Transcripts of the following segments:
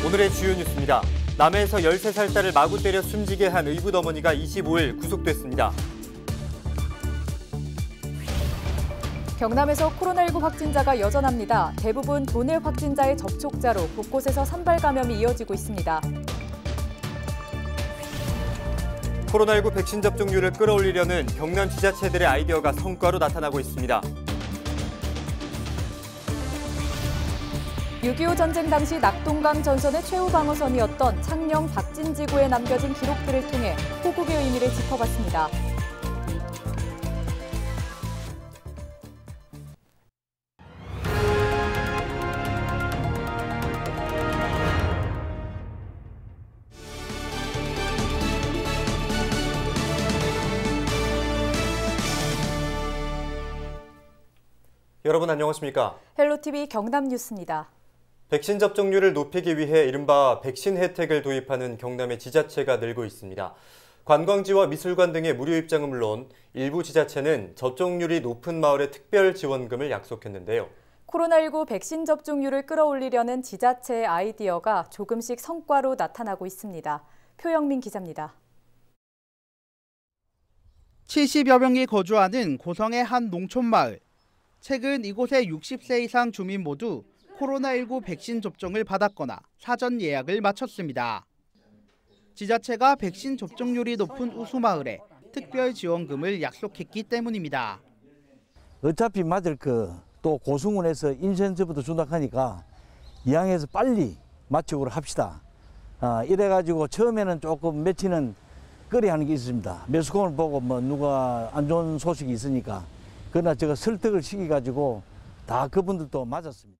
오늘의 주요 뉴스입니다. 남해에서 13살 딸을 마구 때려 숨지게 한 의붓 어머니가 25일 구속됐습니다. 경남에서 코로나19 확진자가 여전합니다. 대부분 도내 확진자의 접촉자로 곳곳에서 산발 감염이 이어지고 있습니다. 코로나19 백신 접종률을 끌어올리려는 경남 지자체들의 아이디어가 성과로 나타나고 있습니다. 6.25 전쟁 당시 낙동강 전선의 최후 방어선이었던 창녕 박진지구에 남겨진 기록들을 통해 호국의 의미를 짚어봤습니다. 여러분 안녕하십니까? 헬로티비 경남 뉴스입니다. 백신 접종률을 높이기 위해 이른바 백신 혜택을 도입하는 경남의 지자체가 늘고 있습니다. 관광지와 미술관 등의 무료 입장은 물론 일부 지자체는 접종률이 높은 마을에 특별 지원금을 약속했는데요. 코로나19 백신 접종률을 끌어올리려는 지자체의 아이디어가 조금씩 성과로 나타나고 있습니다. 표영민 기자입니다. 70여 명이 거주하는 고성의 한 농촌마을. 최근 이곳의 60세 이상 주민 모두 코로나19 백신 접종을 받았거나 사전 예약을 마쳤습니다. 지자체가 백신 접종률이 높은 우수마을에 특별 지원금을 약속했기 때문입니다. 어차피 맞을 또 고승원에서 인센티브도 준다 하니까 이왕해서 빨리 맞추기로 합시다. 이래가지고 처음에는 조금 며칠은 꺼려하는 게 있습니다. 매스컴을 보고 누가 안 좋은 소식이 있으니까. 그러나 제가 설득을 시켜가지고 다 그분들도 맞았습니다.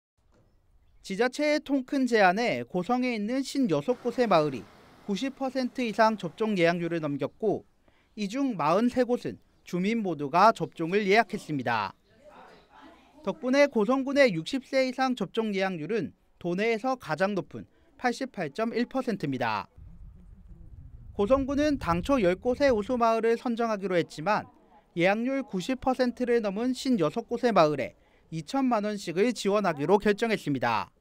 지자체의 통 큰 제안에 고성에 있는 56곳의 마을이 90% 이상 접종 예약률을 넘겼고 이 중 43곳은 주민 모두가 접종을 예약했습니다. 덕분에 고성군의 60세 이상 접종 예약률은 도내에서 가장 높은 88.1%입니다. 고성군은 당초 10곳의 우수마을을 선정하기로 했지만 예약률 90%를 넘은 56곳의 마을에 2천만 원씩을 지원하기로 결정했습니다.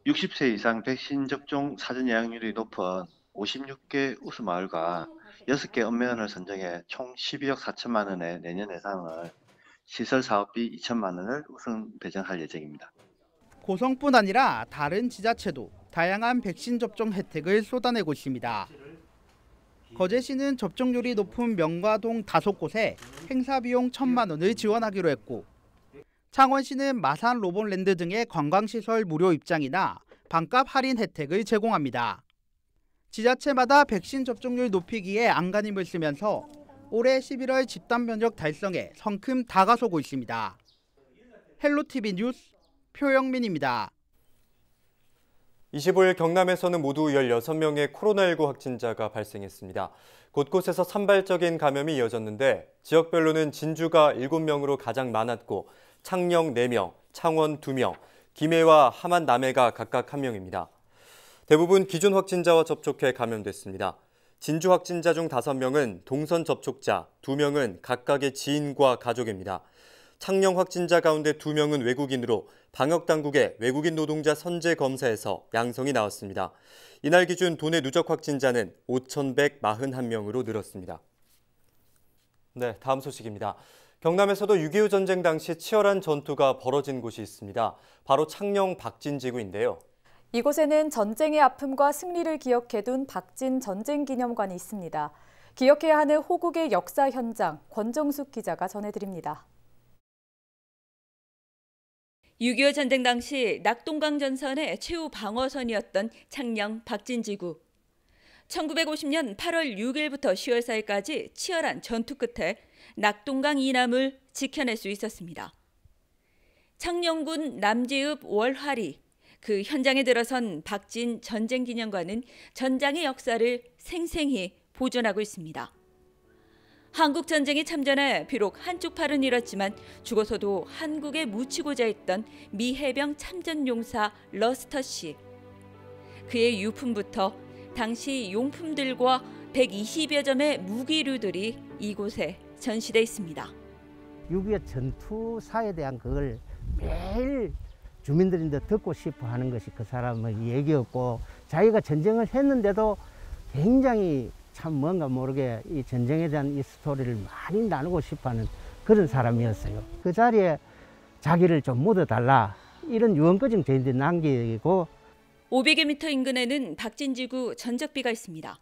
60세 이상 백신 접종 사전 예약률이 높은 56개 우수마을과 6개 읍면을 선정해 총 12억 4천만 원의 내년 예산을 시설 사업비 2천만 원을 우선 배정할 예정입니다. 고성뿐 아니라 다른 지자체도 다양한 백신 접종 혜택을 쏟아내고 있습니다. 거제시는 접종률이 높은 명과동 5곳에 행사 비용 1천만 원을 지원하기로 했고 창원시는 마산 로봇랜드 등의 관광시설 무료 입장이나 반값 할인 혜택을 제공합니다. 지자체마다 백신 접종률 높이기에 안간힘을 쓰면서 올해 11월 집단 면역 달성에 성큼 다가서고 있습니다. 헬로티비 뉴스 표영민입니다. 25일 경남에서는 모두 16명의 코로나19 확진자가 발생했습니다. 곳곳에서 산발적인 감염이 이어졌는데 지역별로는 진주가 7명으로 가장 많았고 창녕 4명, 창원 2명, 김해와 함안 남해가 각각 1명입니다. 대부분 기존 확진자와 접촉해 감염됐습니다. 진주 확진자 중 5명은 동선 접촉자, 2명은 각각의 지인과 가족입니다. 창녕 확진자 가운데 2명은 외국인으로 방역당국의 외국인 노동자 선제 검사에서 양성이 나왔습니다. 이날 기준 도내 누적 확진자는 5,141명으로 늘었습니다. 네, 다음 소식입니다. 경남에서도 6.25 전쟁 당시 치열한 전투가 벌어진 곳이 있습니다. 바로 창녕 박진지구인데요. 이곳에는 전쟁의 아픔과 승리를 기억해둔 박진 전쟁기념관이 있습니다. 기억해야 하는 호국의 역사 현장, 권정숙 기자가 전해드립니다. 6.25 전쟁 당시 낙동강 전선의 최후 방어선이었던 창녕 박진지구. 1950년 8월 6일부터 10월 4일까지 치열한 전투 끝에 낙동강 이남을 지켜낼 수 있었습니다. 창녕군 남지읍 월화리, 그 현장에 들어선 박진 전쟁기념관은 전장의 역사를 생생히 보존하고 있습니다. 한국전쟁에 참전해 비록 한쪽 팔은 잃었지만 죽어서도 한국에 묻히고자 했던 미 해병 참전용사 러스터 씨. 그의 유품부터 당시 용품들과 120여 점의 무기류들이 이곳에 전시돼 있습니다. 6.25 전투사에 대한 그걸 매일 주민들인데 듣고 싶어 하는 것이 그 사람의 얘기였고, 자기가 전쟁을 했는데도 굉장히 참 뭔가 모르게 이 전쟁에 대한 이 스토리를 많이 나누고 싶어 하는 그런 사람이었어요. 그 자리에 자기를 좀 묻어달라, 이런 유언거정 저희들이 남기고. 500m 인근에는 박진지구 전적비가 있습니다.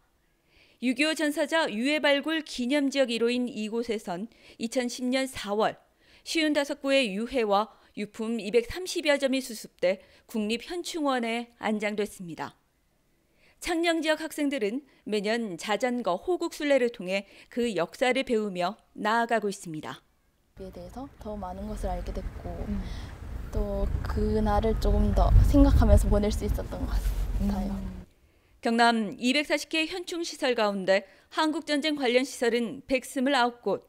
6.25 전사자 유해 발굴 기념지역 1호인 이곳에선 2010년 4월 55구의 유해와 유품 230여 점이 수습돼 국립현충원에 안장됐습니다. 창녕 지역 학생들은 매년 자전거 호국 순례를 통해 그 역사를 배우며 나아가고 있습니다. 에 대해서 더 많은 것을 알게 됐고 또 그날을 조금 더 생각하면서 보낼 수 있었던 것 같아요. 경남 240개 현충시설 가운데 한국전쟁 관련 시설은 129곳.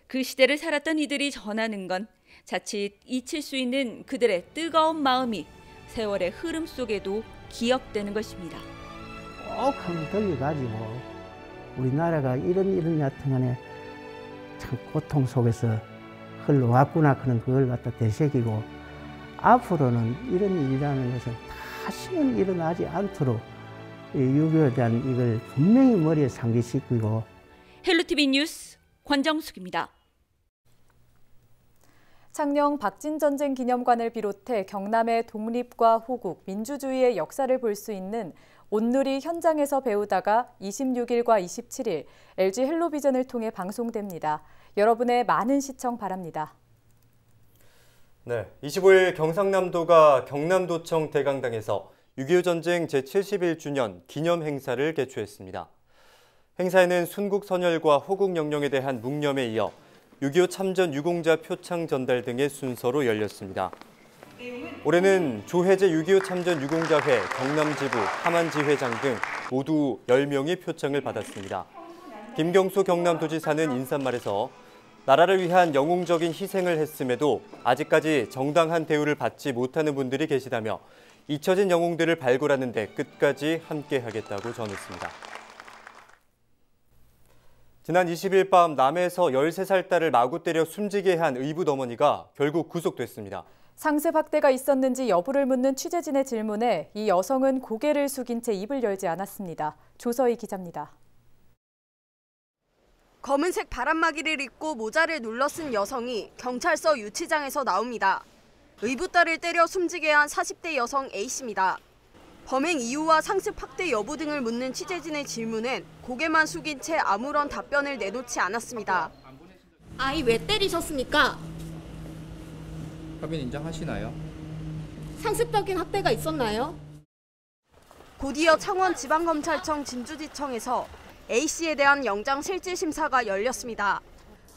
그 시대를 살았던 이들이 전하는 건 자칫 잊힐 수 있는 그들의 뜨거운 마음이 세월의 흐름 속에도 기억되는 것입니다. 꼭 한번 들려가지고 우리나라가 이런 여튼간에 참 고통 속에서 흘러왔구나 하는 그걸 갖다 되새기고, 앞으로는 이런 일이라는 것은 다시는 일어나지 않도록 6.25에 대한 이걸 분명히 머리에 상기시키고. 헬로티비 뉴스 권정숙입니다. 창녕 박진전쟁 기념관을 비롯해 경남의 독립과 호국, 민주주의의 역사를 볼 수 있는 온누리 현장에서 배우다가 26일과 27일 LG 헬로비전을 통해 방송됩니다. 여러분의 많은 시청 바랍니다. 네, 25일 경상남도가 경남도청 대강당에서 6.25 전쟁 제71주년 기념 행사를 개최했습니다. 행사에는 순국 선열과 호국 영령에 대한 묵념에 이어 6.25 참전 유공자 표창 전달 등의 순서로 열렸습니다. 올해는 조혜제 6.25 참전 유공자회 경남지부 함안지회장 등 모두 10명이 표창을 받았습니다. 김경수 경남도지사는 인사말에서 나라를 위한 영웅적인 희생을 했음에도 아직까지 정당한 대우를 받지 못하는 분들이 계시다며 잊혀진 영웅들을 발굴하는 데 끝까지 함께하겠다고 전했습니다. 지난 20일 밤 남해에서 13살 딸을 마구 때려 숨지게 한 의붓 어머니가 결국 구속됐습니다. 상습 학대가 있었는지 여부를 묻는 취재진의 질문에 이 여성은 고개를 숙인 채 입을 열지 않았습니다. 조서희 기자입니다. 검은색 바람막이를 입고 모자를 눌러 쓴 여성이 경찰서 유치장에서 나옵니다. 의붓 딸을 때려 숨지게 한 40대 여성 A씨입니다. 범행 이유와 상습 학대 여부 등을 묻는 취재진의 질문엔 고개만 숙인 채 아무런 답변을 내놓지 않았습니다. 아이 왜 때리셨습니까? 합의 인정하시나요? 상습적인 학대가 있었나요? 곧이어 창원지방검찰청 진주지청에서 A씨에 대한 영장 실질 심사가 열렸습니다.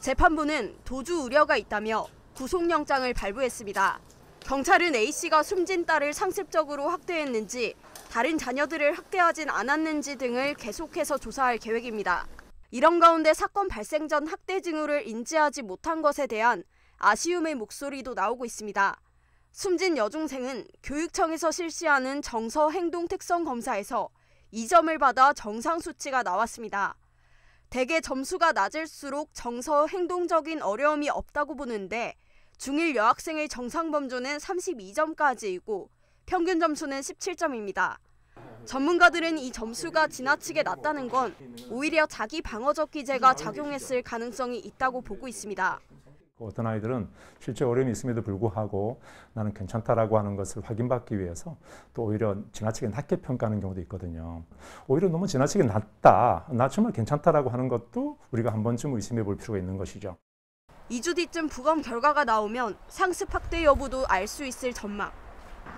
재판부는 도주 우려가 있다며 구속영장을 발부했습니다. 경찰은 A씨가 숨진 딸을 상습적으로 학대했는지, 다른 자녀들을 학대하진 않았는지 등을 계속해서 조사할 계획입니다. 이런 가운데 사건 발생 전 학대 징후를 인지하지 못한 것에 대한 아쉬움의 목소리도 나오고 있습니다. 숨진 여중생은 교육청에서 실시하는 정서 행동 특성 검사에서 2점을 받아 정상 수치가 나왔습니다. 대개 점수가 낮을수록 정서 행동적인 어려움이 없다고 보는데 중1 여학생의 정상 범주는 32점까지이고 평균 점수는 17점입니다. 전문가들은 이 점수가 지나치게 낮다는 건 오히려 자기 방어적 기제가 작용했을 가능성이 있다고 보고 있습니다. 어떤 아이들은 실제 어려움이 있음에도 불구하고 나는 괜찮다라고 하는 것을 확인받기 위해서 또 오히려 지나치게 낮게 평가하는 경우도 있거든요. 오히려 너무 지나치게 낮다, 나 정말 괜찮다라고 하는 것도 우리가 한 번쯤 의심해 볼 필요가 있는 것이죠. 2주 뒤쯤 부검 결과가 나오면 상습 학대 여부도 알 수 있을 전망.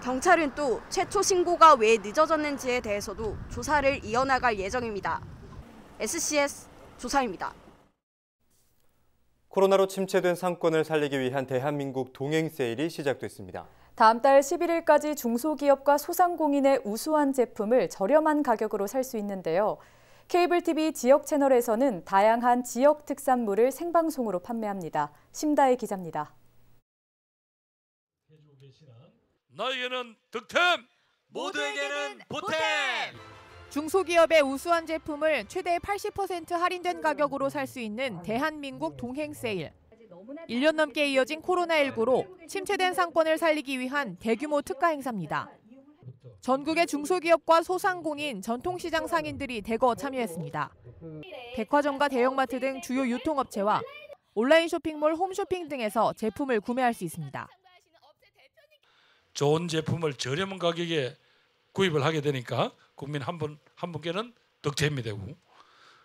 경찰은 또 최초 신고가 왜 늦어졌는지에 대해서도 조사를 이어나갈 예정입니다. SCS 조사입니다. 코로나로 침체된 상권을 살리기 위한 대한민국 동행 세일이 시작됐습니다. 다음 달 11일까지 중소기업과 소상공인의 우수한 제품을 저렴한 가격으로 살 수 있는데요. 케이블 TV 지역 채널에서는 다양한 지역 특산물을 생방송으로 판매합니다. 심다혜 기자입니다. 너에게는 득템, 모두에게는 보탬. 중소기업의 우수한 제품을 최대 80% 할인된 가격으로 살 수 있는 대한민국 동행 세일. 1년 넘게 이어진 코로나19로 침체된 상권을 살리기 위한 대규모 특가 행사입니다. 전국의 중소기업과 소상공인, 전통시장 상인들이 대거 참여했습니다. 백화점과 대형마트 등 주요 유통업체와 온라인 쇼핑몰, 홈쇼핑 등에서 제품을 구매할 수 있습니다. 좋은 제품을 저렴한 가격에 구입을 하게 되니까 국민 한 분께는 득템이 되고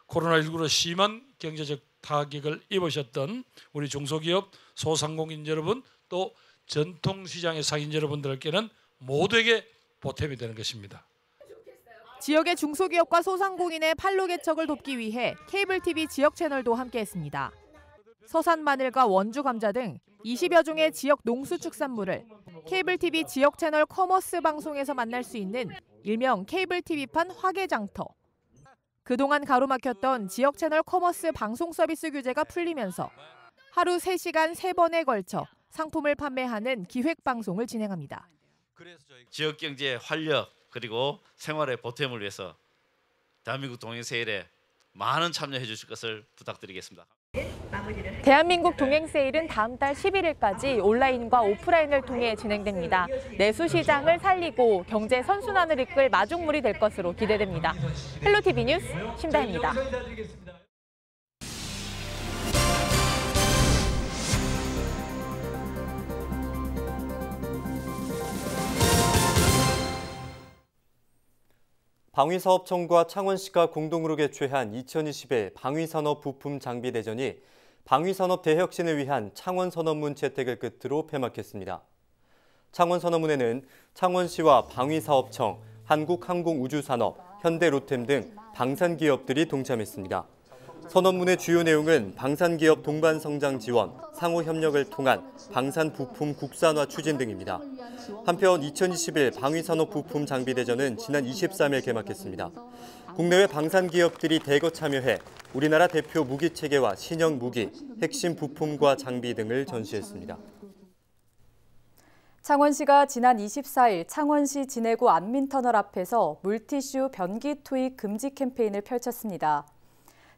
코로나19로 심한 경제적 타격을 입으셨던 우리 중소기업, 소상공인 여러분 또 전통시장의 상인 여러분들께는 모두에게 보탬이 되는 것입니다. 지역의 중소기업과 소상공인의 판로 개척을 돕기 위해 케이블 TV 지역 채널도 함께했습니다. 서산 마늘과 원주 감자 등 20여 종의 지역 농수축산물을 케이블 TV 지역 채널 커머스 방송에서 만날 수 있는 일명 케이블 TV판 화개장터. 그동안 가로막혔던 지역 채널 커머스 방송 서비스 규제가 풀리면서 하루 3시간 3번에 걸쳐 상품을 판매하는 기획 방송을 진행합니다. 지역 경제 활력 그리고 생활의 보탬을 위해서 대한민국 동행세일에 많은 참여해 주실 것을 부탁드리겠습니다. 대한민국 동행세일은 다음 달 11일까지 온라인과 오프라인을 통해 진행됩니다. 내수시장을 살리고 경제 선순환을 이끌 마중물이 될 것으로 기대됩니다. 헬로티비 뉴스 심다혜입니다. 방위사업청과 창원시가 공동으로 개최한 2021 방위산업 부품 장비 대전이 방위산업 대혁신을 위한 창원선언문 채택을 끝으로 폐막했습니다. 창원선언문에는 창원시와 방위사업청, 한국항공우주산업, 현대로템 등 방산기업들이 동참했습니다. 선언문의 주요 내용은 방산기업 동반성장 지원, 상호협력을 통한 방산부품 국산화 추진 등입니다. 한편 2021 방위산업 부품 장비대전은 지난 23일 개막했습니다. 국내외 방산기업들이 대거 참여해 우리나라 대표 무기체계와 신형 무기, 핵심 부품과 장비 등을 전시했습니다. 창원시가 지난 24일 창원시 진해구 안민터널 앞에서 물티슈 변기 투입 금지 캠페인을 펼쳤습니다.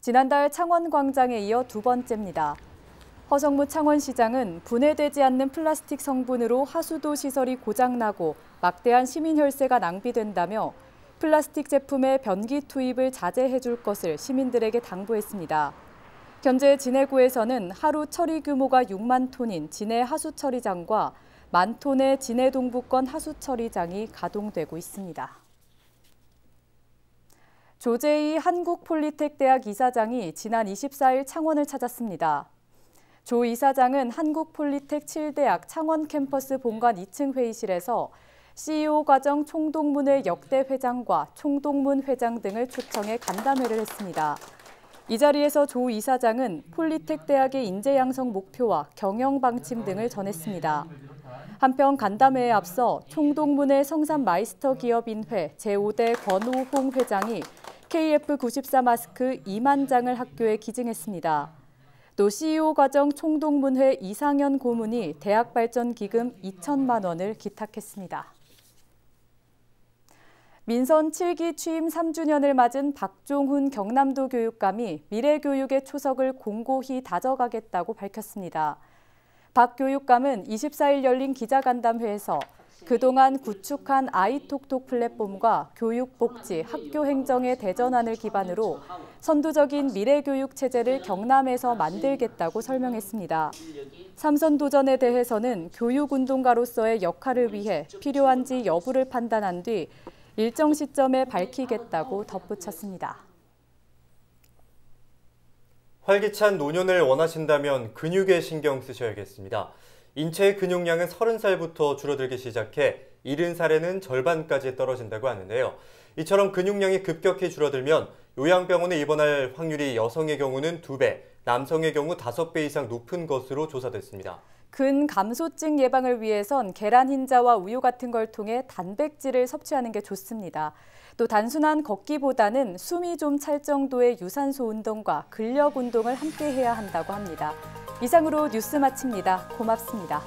지난달 창원광장에 이어 두 번째입니다. 허정무 창원시장은 분해되지 않는 플라스틱 성분으로 하수도 시설이 고장나고 막대한 시민 혈세가 낭비된다며 플라스틱 제품의 변기 투입을 자제해 줄 것을 시민들에게 당부했습니다. 현재 진해구에서는 하루 처리 규모가 6만 톤인 진해 하수처리장과 1만 톤의 진해 동부권 하수처리장이 가동되고 있습니다. 조재희 한국폴리텍대학 이사장이 지난 24일 창원을 찾았습니다. 조 이사장은 한국폴리텍 7대학 창원 캠퍼스 본관 2층 회의실에서 CEO 과정 총동문회 역대 회장과 총동문 회장 등을 초청해 간담회를 했습니다. 이 자리에서 조 이사장은 폴리텍 대학의 인재 양성 목표와 경영 방침 등을 전했습니다. 한편 간담회에 앞서 총동문회 성산 마이스터 기업인회 제5대 권오홍 회장이 KF94 마스크 2만 장을 학교에 기증했습니다. 또 CEO 과정 총동문회 이상현 고문이 대학 발전 기금 2천만 원을 기탁했습니다. 민선 7기 취임 3주년을 맞은 박종훈 경남도 교육감이 미래교육의 초석을 공고히 다져가겠다고 밝혔습니다. 박 교육감은 24일 열린 기자간담회에서 그동안 구축한 아이톡톡 플랫폼과 교육복지, 학교행정의 대전환을 기반으로 선두적인 미래교육 체제를 경남에서 만들겠다고 설명했습니다. 삼선 도전에 대해서는 교육운동가로서의 역할을 위해 필요한지 여부를 판단한 뒤 일정 시점에 밝히겠다고 덧붙였습니다. 활기찬 노년을 원하신다면 근육에 신경 쓰셔야겠습니다. 인체의 근육량은 30살부터 줄어들기 시작해 70살에는 절반까지 떨어진다고 하는데요. 이처럼 근육량이 급격히 줄어들면 요양병원에 입원할 확률이 여성의 경우는 2배, 남성의 경우 5배 이상 높은 것으로 조사됐습니다. 근감소증 예방을 위해선 계란 흰자와 우유 같은 걸 통해 단백질을 섭취하는 게 좋습니다. 또 단순한 걷기보다는 숨이 좀 찰 정도의 유산소 운동과 근력 운동을 함께 해야 한다고 합니다. 이상으로 뉴스 마칩니다. 고맙습니다.